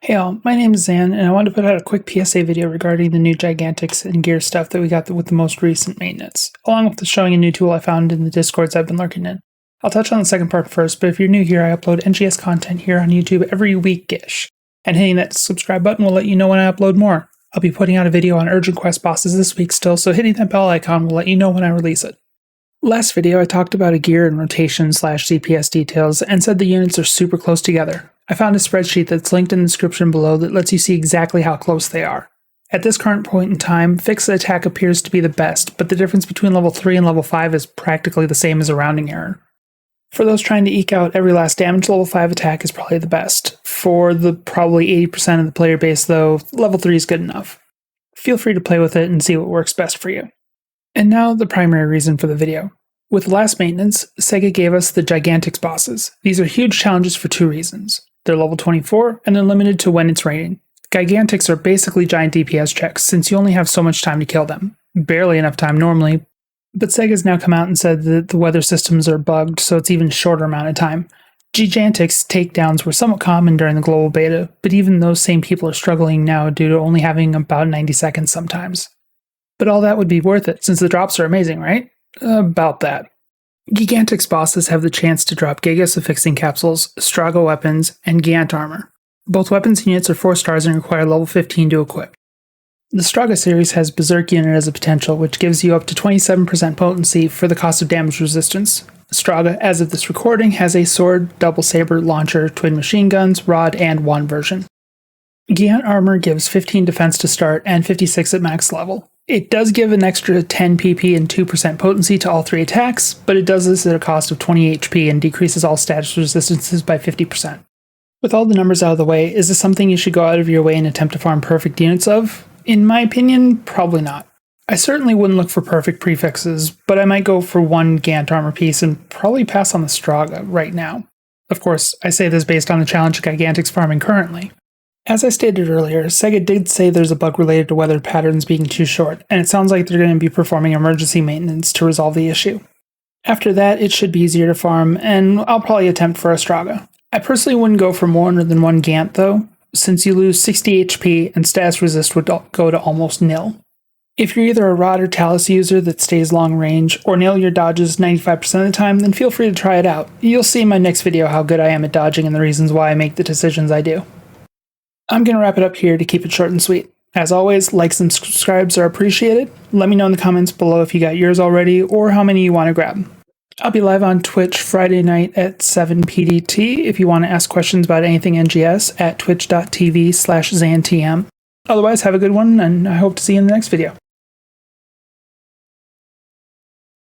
Hey all, my name is Zan, and I wanted to put out a quick PSA video regarding the new Gigantix and gear stuff that we got with the most recent maintenance, along with showing a new tool I found in the discords I've been lurking in. I'll touch on the second part first, but if you're new here, I upload NGS content here on YouTube every week-ish, and hitting that subscribe button will let you know when I upload more. I'll be putting out a video on Urgent Quest bosses this week still, so hitting that bell icon will let you know when I release it. Last video, I talked about a gear and rotation/CPS details and said the units are super close together. I found a spreadsheet that's linked in the description below that lets you see exactly how close they are. At this current point in time, fixed attack appears to be the best, but the difference between level 3 and level 5 is practically the same as a rounding error. For those trying to eke out every last damage, level 5 attack is probably the best. For the probably 80% of the player base though, level 3 is good enough. Feel free to play with it and see what works best for you. And now the primary reason for the video. With the last maintenance, Sega gave us the Gigantix bosses. These are huge challenges for two reasons. They're level 24, and they're limited to when it's raining. Gigantix are basically giant DPS checks, since you only have so much time to kill them. Barely enough time normally, but Sega's now come out and said that the weather systems are bugged, so it's even shorter amount of time. Gigantix takedowns were somewhat common during the global beta, but even those same people are struggling now due to only having about 90 seconds sometimes. But all that would be worth it, since the drops are amazing, right? About that. Gigantix bosses have the chance to drop Giga Suffixing Capsules, Strago weapons, and Gigant armor. Both weapons units are 4 stars and require level 15 to equip. The Straga series has Berserk unit as a potential, which gives you up to 27% potency for the cost of damage resistance. Straga, as of this recording, has a sword, double saber, launcher, twin machine guns, rod, and wand version. Gigant armor gives 15 defense to start and 56 at max level. It does give an extra 10 PP and 2% potency to all 3 attacks, but it does this at a cost of 20 HP and decreases all status resistances by 50%. With all the numbers out of the way, is this something you should go out of your way and attempt to farm perfect units of? In my opinion, probably not. I certainly wouldn't look for perfect prefixes, but I might go for one Gant armor piece and probably pass on the Straga right now. Of course, I say this based on the challenge of Gigantix farming currently. As I stated earlier, Sega did say there's a bug related to weather patterns being too short, and it sounds like they're going to be performing emergency maintenance to resolve the issue. After that, it should be easier to farm, and I'll probably attempt for a Straga. I personally wouldn't go for more than one Gant though, since you lose 60 HP and status resist would go to almost nil. If you're either a Rod or Talus user that stays long range, or nail your dodges 95% of the time, then feel free to try it out. You'll see in my next video how good I am at dodging and the reasons why I make the decisions I do. I'm going to wrap it up here to keep it short and sweet. As always, likes and subscribes are appreciated. Let me know in the comments below if you got yours already or how many you want to grab. I'll be live on Twitch Friday night at 7 PDT if you want to ask questions about anything NGS at twitch.tv/ZanTM. Otherwise, have a good one, and I hope to see you in the next video.